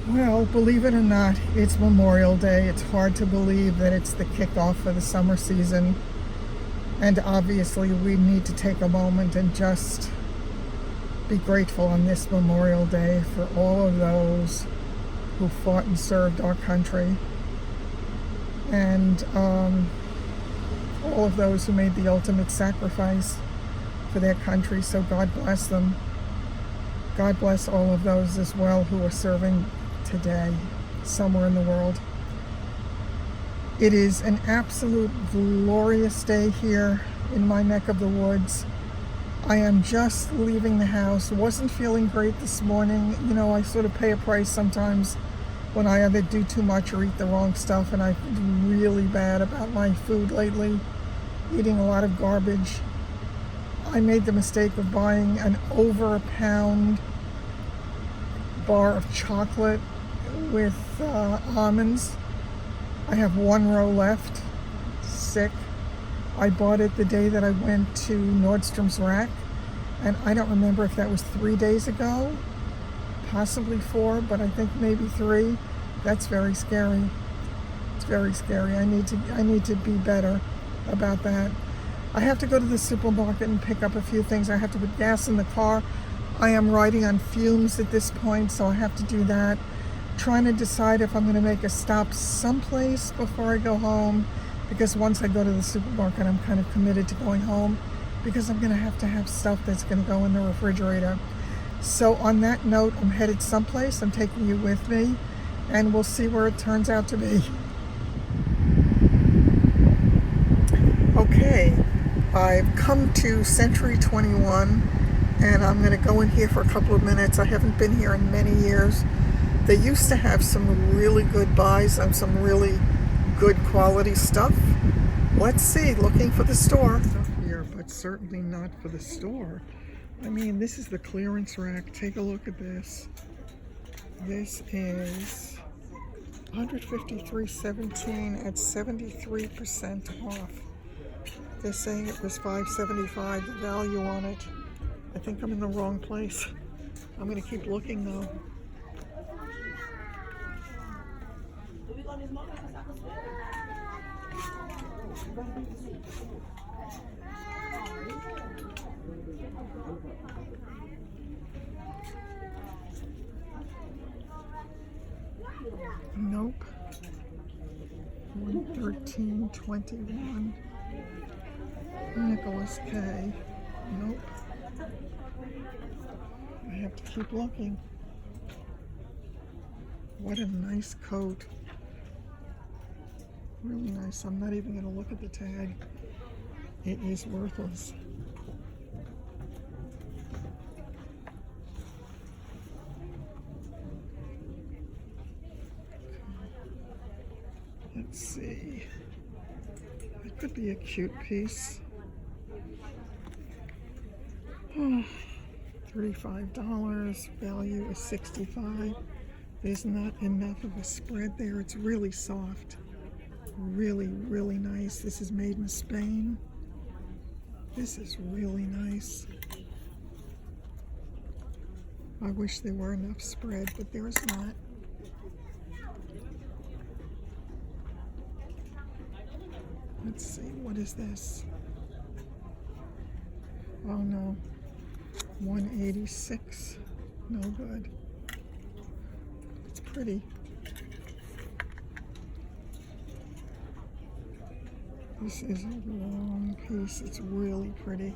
Well, believe it or not, it's Memorial Day. It's hard to believe that it's the kickoff for the summer season. And obviously, we need to take a moment and just be grateful on this Memorial Day for all of those who fought and served our country. And all of those who made the ultimate sacrifice for their country. So God bless them. God bless all of those as well who are serving today somewhere in the world. It is an absolute glorious day here in my neck of the woods. I am just leaving the house. Wasn't feeling great this morning. You know, I sort of pay a price sometimes when I either do too much or eat the wrong stuff, and I feel really bad about my food lately, eating a lot of garbage. I made the mistake of buying an over a pound bar of chocolate with almonds. I have one row left. Sick. I bought it the day that I went to Nordstrom's Rack, and I don't remember if that was 3 days ago, possibly 4, but I think maybe 3. That's very scary. It's very scary. I need to be better about that. I have to go to the supermarket and pick up a few things. I have to put gas in the car. I am riding on fumes at this point, so I have to do that. Trying to decide if I'm going to make a stop someplace before I go home, because once I go to the supermarket, I'm kind of committed to going home, because I'm going to have stuff that's going to go in the refrigerator. So on that note, I'm headed someplace. I'm taking you with me, and we'll see where it turns out to be. Okay, I've come to Century 21, and I'm going to go in here for a couple of minutes. I haven't been here in many years. They used to have some really good buys on some really good quality stuff. Let's see, looking for the store. Stuff here, but certainly not for the store. I mean, this is the clearance rack. Take a look at this. This is $153.17 at 73% off. They're saying it was $5.75, the value on it. I think I'm in the wrong place. I'm going to keep looking though. Nope. 113.21. Nicholas K. Nope. I have to keep looking. What a nice coat. Really nice. I'm not even going to look at the tag. It is worthless. Let's see. It could be a cute piece. Oh, $35. Value is $65. There's not enough of a spread there. It's really soft. Really, really nice. This is made in Spain. This is really nice. I wish there were enough spread, but there is not. Let's see, what is this? Oh no, 186. No good. It's pretty. This is a long piece. It's really pretty.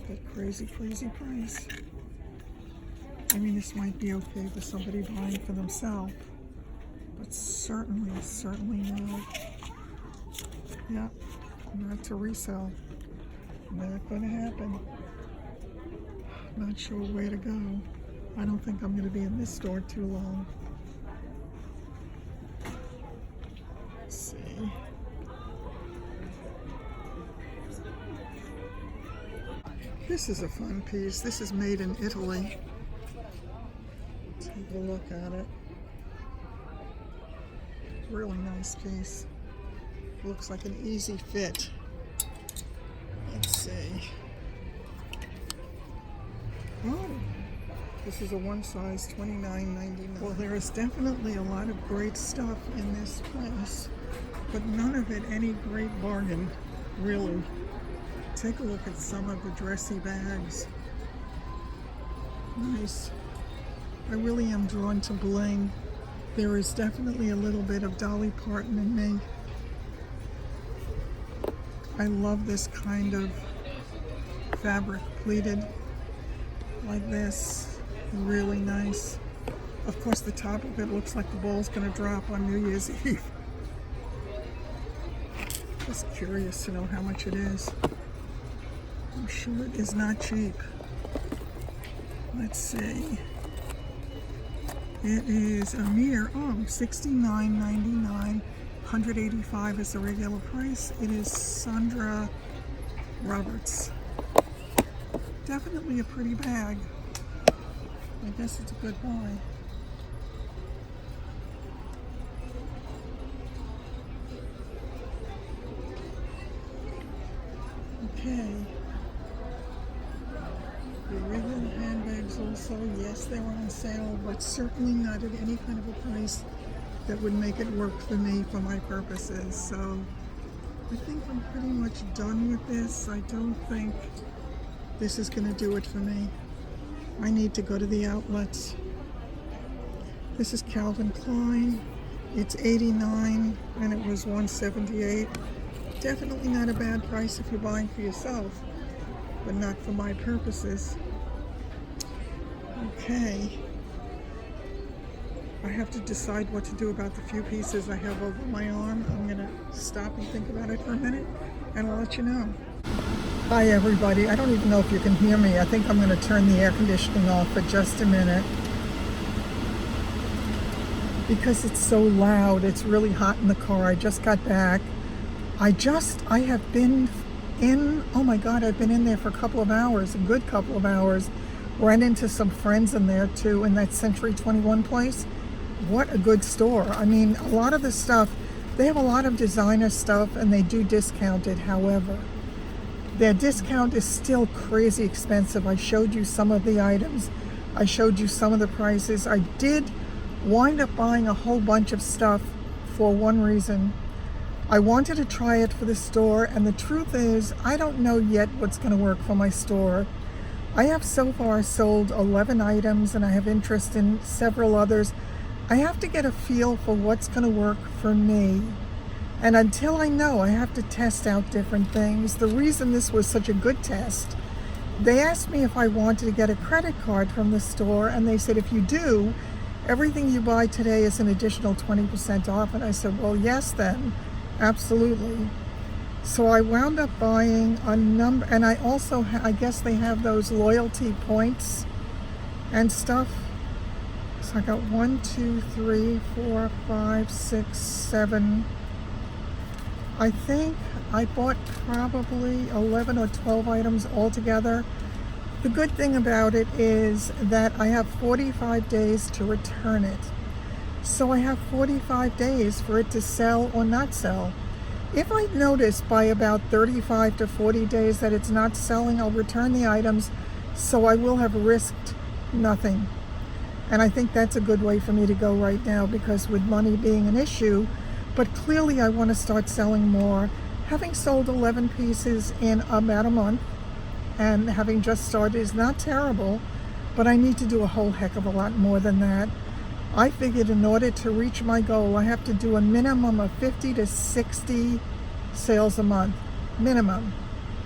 But crazy, crazy price. I mean, this might be okay for somebody buying for themselves, but certainly not. Yeah, not to resell. Not going to happen. Not sure where to go. I don't think I'm going to be in this store too long. Let's see. This is a fun piece. This is made in Italy. Take a look at it. Really nice piece. Looks like an easy fit. Let's see. Oh, This is a one size, $29.99. Well, there is definitely a lot of great stuff in this place, but none of it any great bargain, really. Take a look at some of the dressy bags. Nice. I really am drawn to bling. There is definitely a little bit of Dolly Parton in me. I love this kind of fabric pleated like this. Really nice. Of course, the top of it looks like the ball's gonna drop on New Year's Eve. Just curious to know how much it is. I'm sure it is not cheap. Let's see. It is a mere, $69.99. $185 is the regular price. It is Sandra Roberts. Definitely a pretty bag. I guess it's a good buy. Okay. The regular handbags also, yes, they were on sale, but certainly not at any kind of a price that would make it work for me for my purposes. So I think I'm pretty much done with this. I don't think this is going to do it for me. I need to go to the outlets. This is Calvin Klein. It's $89 and it was $178. Definitely not a bad price if you're buying for yourself, but not for my purposes. Okay. I have to decide what to do about the few pieces I have over my arm. I'm gonna stop and think about it for a minute and I'll let you know. Hi everybody. I don't even know if you can hear me. I think I'm gonna turn the air conditioning off for just a minute because it's so loud. It's really hot in the car. I just got back. I have been in, oh my God, I've been in there for a couple of hours, a good couple of hours. Ran into some friends in there too, in that Century 21 place. What a good store. I mean, a lot of the stuff, they have a lot of designer stuff and they do discount it. However, their discount is still crazy expensive. I showed you some of the items. I showed you some of the prices. I did wind up buying a whole bunch of stuff for one reason. I wanted to try it for the store, and the truth is, I don't know yet what's going to work for my store. I have so far sold 11 items and I have interest in several others. I have to get a feel for what's going to work for me. And until I know, I have to test out different things. The reason this was such a good test, they asked me if I wanted to get a credit card from the store, and they said, if you do, everything you buy today is an additional 20% off. And I said, well, yes, then, absolutely. So I wound up buying a number, and I also, I guess they have those loyalty points and stuff. So I got 1, 2, 3, 4, 5, 6, 7. I think I bought probably 11 or 12 items altogether. The good thing about it is that I have 45 days to return it. So I have 45 days for it to sell or not sell. If I notice by about 35 to 40 days that it's not selling, I'll return the items, so I will have risked nothing. And I think that's a good way for me to go right now, because with money being an issue, but clearly I want to start selling more. Having sold 11 pieces in about a month and having just started is not terrible, but I need to do a whole heck of a lot more than that. I figured in order to reach my goal, I have to do a minimum of 50 to 60 sales a month, minimum.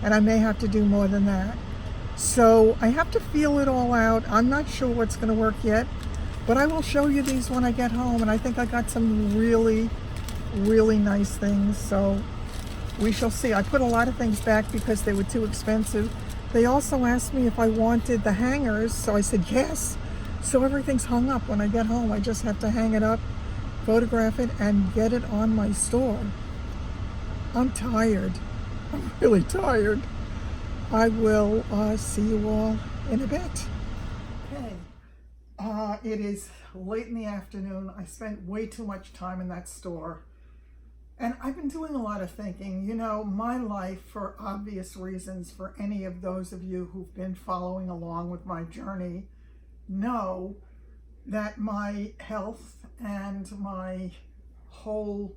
And I may have to do more than that. So I have to feel it all out. I'm not sure what's going to work yet, but I will show you these when I get home. And I think I got some really, really nice things. So we shall see. I put a lot of things back because they were too expensive. They also asked me if I wanted the hangers, so I said yes. So everything's hung up when I get home. I just have to hang it up, photograph it, and get it on my store. I'm tired. I'm really tired. I will see you all in a bit. Okay. It is late in the afternoon. I spent way too much time in that store. And I've been doing a lot of thinking. You know, my life, for obvious reasons, for any of those of you who've been following along with my journey, know that my health and my whole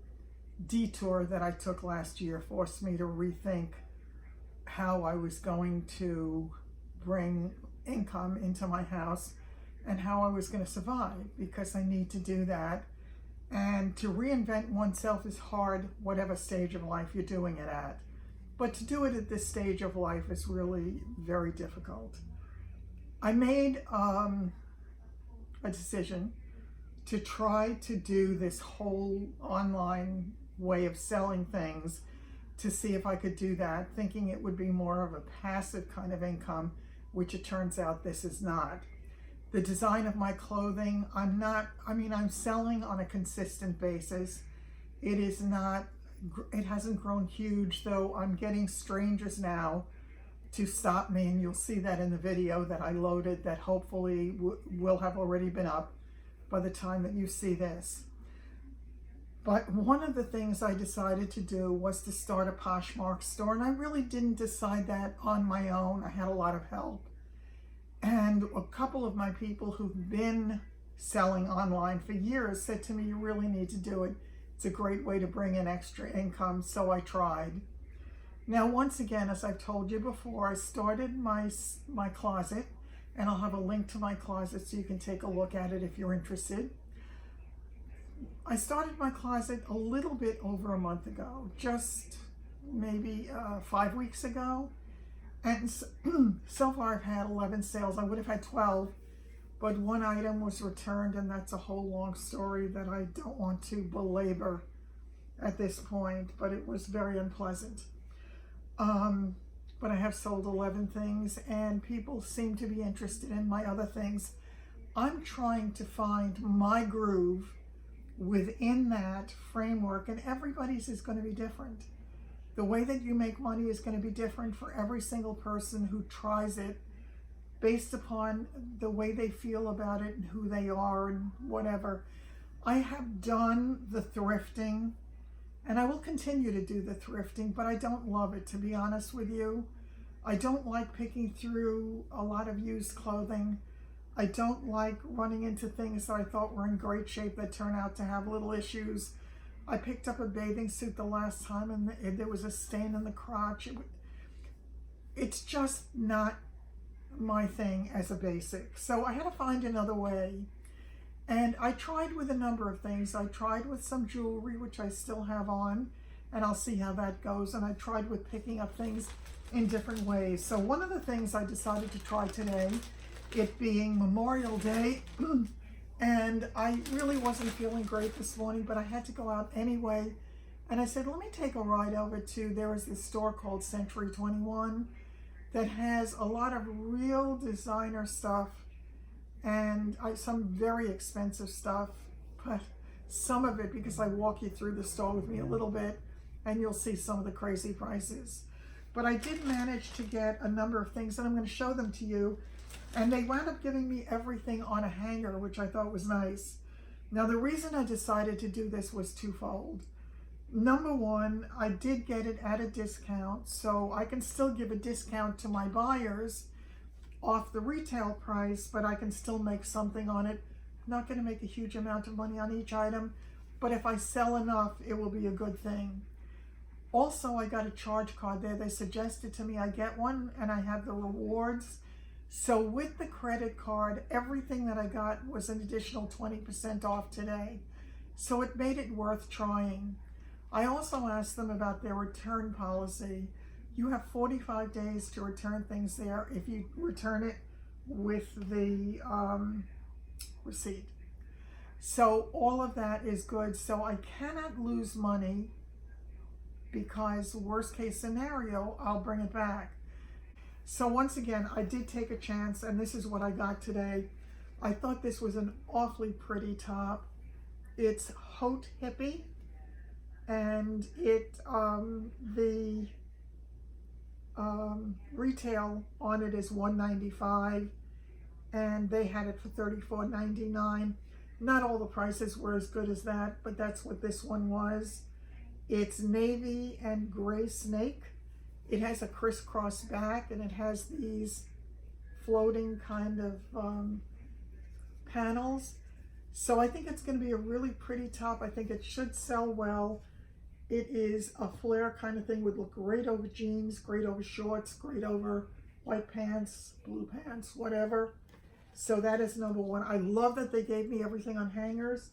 detour that I took last year forced me to rethink how I was going to bring income into my house and how I was going to survive, because I need to do that. And to reinvent oneself is hard, whatever stage of life you're doing it at. But to do it at this stage of life is really very difficult. I made a decision to try to do this whole online way of selling things, to see if I could do that, thinking it would be more of a passive kind of income, which it turns out this is not. The design of my clothing, I'm selling on a consistent basis. It hasn't grown huge, though I'm getting strangers now to stop me, and you'll see that in the video that I loaded that hopefully will have already been up by the time that you see this. But one of the things I decided to do was to start a Poshmark store, and I really didn't decide that on my own. I had a lot of help. And a couple of my people who've been selling online for years said to me, you really need to do it. It's a great way to bring in extra income, so I tried. Now, once again, as I've told you before, I started my closet, and I'll have a link to my closet so you can take a look at it if you're interested. I started my closet a little bit over a month ago, just maybe 5 weeks ago. And so far I've had 11 sales. I would have had 12, but one item was returned, and that's a whole long story that I don't want to belabor at this point, but it was very unpleasant. But I have sold 11 things, and people seem to be interested in my other things. I'm trying to find my groove within that framework, and everybody's is going to be different. The way that you make money is going to be different for every single person who tries it, based upon the way they feel about it and who they are and whatever. I have done the thrifting, and I will continue to do the thrifting, but I don't love it, to be honest with you. I don't like picking through a lot of used clothing. I don't like running into things that I thought were in great shape that turn out to have little issues. I picked up a bathing suit the last time, and there was a stain in the crotch. It's just not my thing as a basic. So I had to find another way. And I tried with a number of things. I tried with some jewelry, which I still have on, and I'll see how that goes. And I tried with picking up things in different ways. So one of the things I decided to try today, it being Memorial Day, and I really wasn't feeling great this morning, but I had to go out anyway. And I said, let me take a ride over to, there is this store called Century 21 that has a lot of real designer stuff and some very expensive stuff, but some of it, because I walk you through the store with me a little bit, and you'll see some of the crazy prices. But I did manage to get a number of things, and I'm going to show them to you. And they wound up giving me everything on a hanger, which I thought was nice. Now, the reason I decided to do this was twofold. Number one, I did get it at a discount, so I can still give a discount to my buyers off the retail price, but I can still make something on it. I'm not going to make a huge amount of money on each item, but if I sell enough, it will be a good thing. Also, I got a charge card there. They suggested to me I get one, and I have the rewards. So with the credit card, everything that I got was an additional 20% off today. So it made it worth trying. I also asked them about their return policy. You have 45 days to return things there if you return it with the receipt. So all of that is good. So I cannot lose money, because worst case scenario, I'll bring it back. So once again, I did take a chance, and this is what I got today. I thought this was an awfully pretty top. It's Haute Hippie, and the retail on it is $195, and they had it for $34.99. Not all the prices were as good as that, but that's what this one was. It's navy and gray snake. It has a crisscross back, and it has these floating kind of panels. So I think it's going to be a really pretty top. I think it should sell well. It is a flare kind of thing, would look great over jeans, great over shorts, great over white pants, blue pants, whatever. So that is number one. I love that they gave me everything on hangers.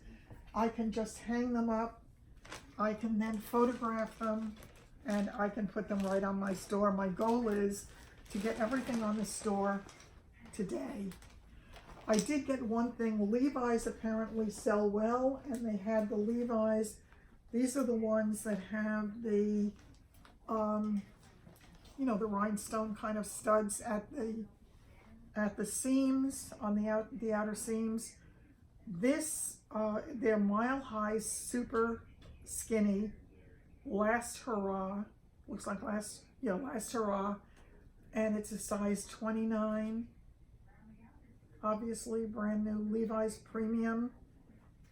I can just hang them up. I can then photograph them and I can put them right on my store. My goal is to get everything on the store today. I did get one thing. Levi's apparently sell well, and they had the Levi's. These are the ones that have the, you know, the rhinestone kind of studs at the seams, on the outer seams. This, they're Mile High, super skinny, last hurrah. Looks like last hurrah, and it's a size 29. Obviously, brand new Levi's premium.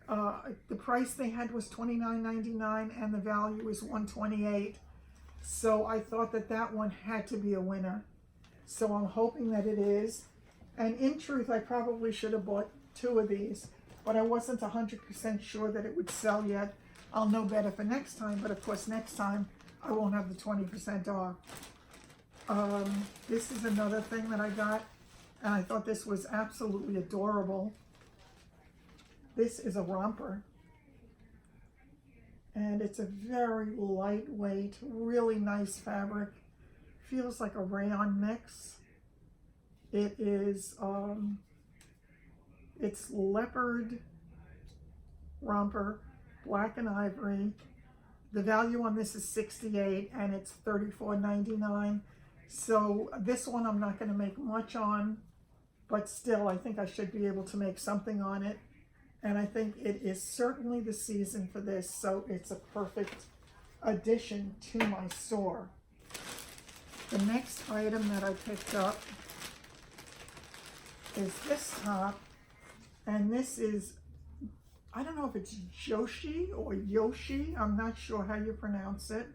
The price they had was $29.99 and the value is $128. So I thought that that one had to be a winner. So I'm hoping that it is. And in truth, I probably should have bought 2 of these, but I wasn't 100% sure that it would sell yet. I'll know better for next time, but of course next time I won't have the 20% off. This is another thing that I got, and I thought this was absolutely adorable. This is a romper, and it's a very lightweight, really nice fabric. Feels like a rayon mix. It is, it's leopard romper, black and ivory. The value on this is $68 and it's $34.99. So this one I'm not going to make much on, but still I think I should be able to make something on it. And I think it is certainly the season for this, so it's a perfect addition to my store. The next item that I picked up is this top, and this is, I don't know if it's Joshi or Yoshi, I'm not sure how you pronounce it.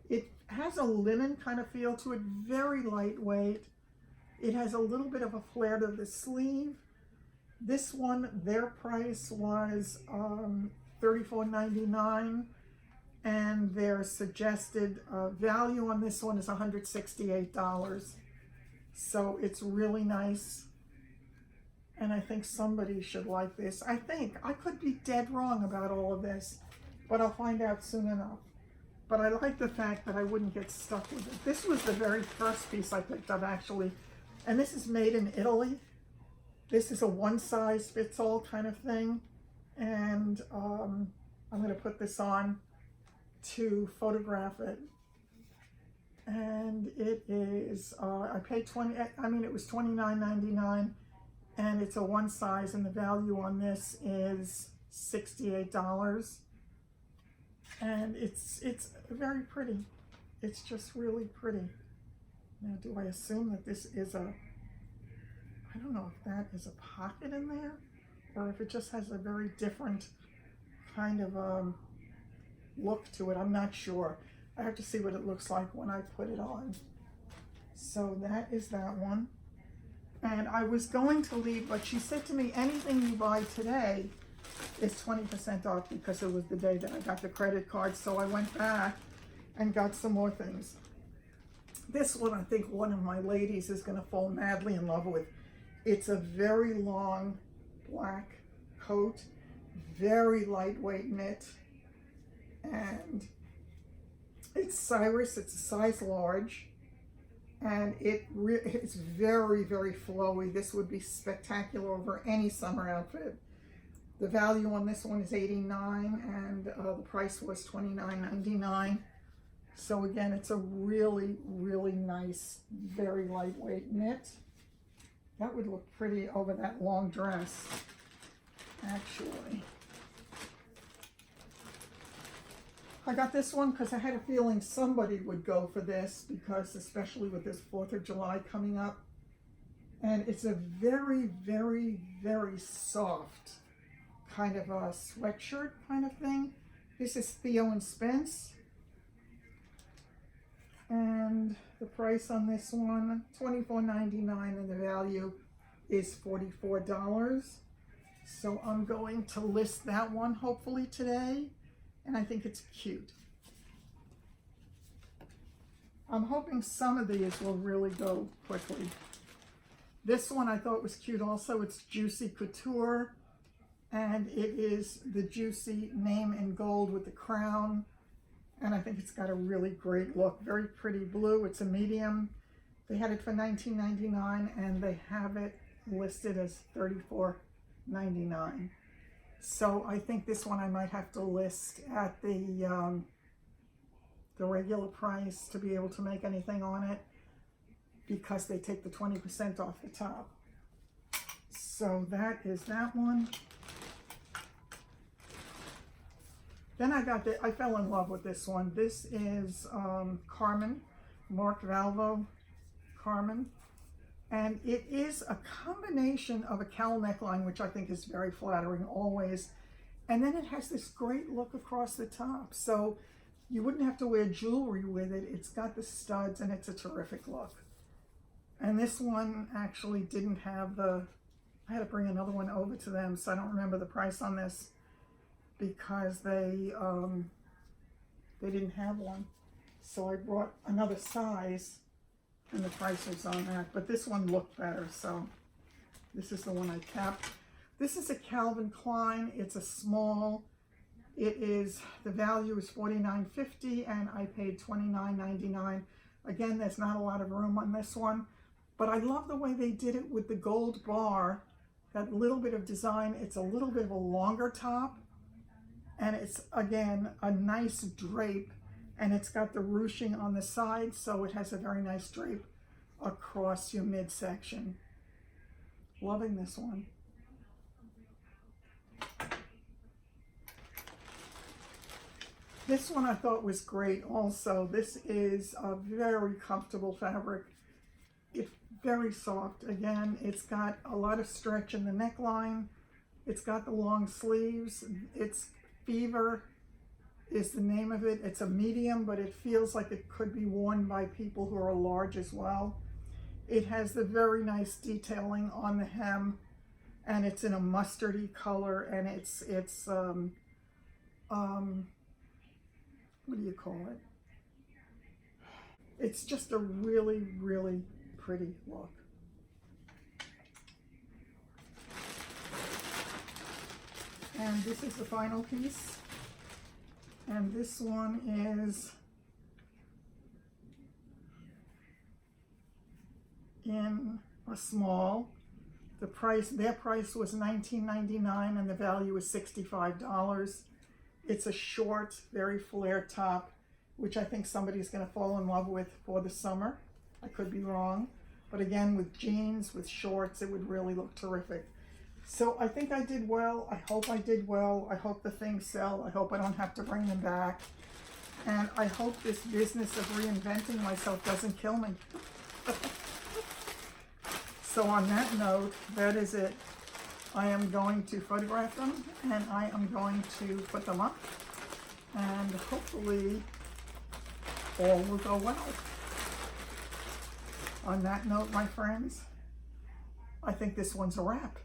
It has a linen kind of feel to it, very lightweight. It has a little bit of a flare to the sleeve. This one, their price was $34.99, and their suggested value on this one is $168. So it's really nice, and I think somebody should like this. I could be dead wrong about all of this, but I'll find out soon enough. But I like the fact that I wouldn't get stuck with it. This was the very first piece I picked up, actually, and this is made in Italy. This is a one-size-fits-all kind of thing, and I'm going to put this on to photograph it. And it is, I paid it was $29.99, and it's a one size, and the value on this is $68. And it's very pretty. It's just really pretty. Now, do I assume that this is I don't know if that is a pocket in there, or if it just has a very different kind of look to it. I'm not sure. I have to see what it looks like when I put it on. So that is that one. And I was going to leave, but she said to me, anything you buy today is 20% off, because it was the day that I got the credit card. So I went back and got some more things. This one, I think one of my ladies is going to fall madly in love with. It's a very long black coat, very lightweight knit, and it's Cyrus. It's a size large, and it's very, very flowy. This would be spectacular over any summer outfit. The value on this one is $89, and the price was $29.99. So again, it's a really, really nice, very lightweight knit. That would look pretty over that long dress, actually. I got this one because I had a feeling somebody would go for this, because especially with this 4th of July coming up. And it's a very, very, very soft kind of a sweatshirt kind of thing. This is Theo and Spence. And the price on this one, $24.99, and the value is $44. So I'm going to list that one hopefully today, and I think it's cute. I'm hoping some of these will really go quickly. This one I thought was cute also. It's Juicy Couture, and it is the Juicy name in gold with the crown, and I think it's got a really great look. Very pretty blue. It's a medium. They had it for $19.99, and they have it listed as $34.99. So I think this one I might have to list at the regular price to be able to make anything on it, because they take the 20% off the top. So that is that one. Then I fell in love with this one. This is Carmen, Mark Valvo Carmen. And it is a combination of a cowl neckline, which I think is very flattering always. And then it has this great look across the top. So you wouldn't have to wear jewelry with it. It's got the studs, and it's a terrific look. And this one actually didn't have I had to bring another one over to them, so I don't remember the price on this, because they didn't have one. So I brought another size, and the price was on that. But this one looked better, so this is the one I kept. This is a Calvin Klein. It's a small. The value is $49.50, and I paid $29.99. Again, there's not a lot of room on this one, but I love the way they did it with the gold bar, that little bit of design. It's a little bit of a longer top, and it's, again, a nice drape, and it's got the ruching on the side, so it has a very nice drape across your midsection. Loving this one. This one I thought was great also. This is a very comfortable fabric. It's very soft. Again, it's got a lot of stretch in the neckline. It's got the long sleeves. It's Fever is the name of it. It's a medium, but it feels like it could be worn by people who are large as well. It has the very nice detailing on the hem, and it's in a mustardy color, and it's what do you call it? It's just a really, really pretty look. And this is the final piece. And this one is in a small. Their price was $19.99, and the value is $65. It's a short, very flare top, which I think somebody's going to fall in love with for the summer. I could be wrong. But again, with jeans, with shorts, it would really look terrific. So I think I did well. I hope I did well. I hope the things sell. I hope I don't have to bring them back. And I hope this business of reinventing myself doesn't kill me. So on that note, that is it. I am going to photograph them, and I am going to put them up, and hopefully all will go well. On that note, my friends, I think this one's a wrap.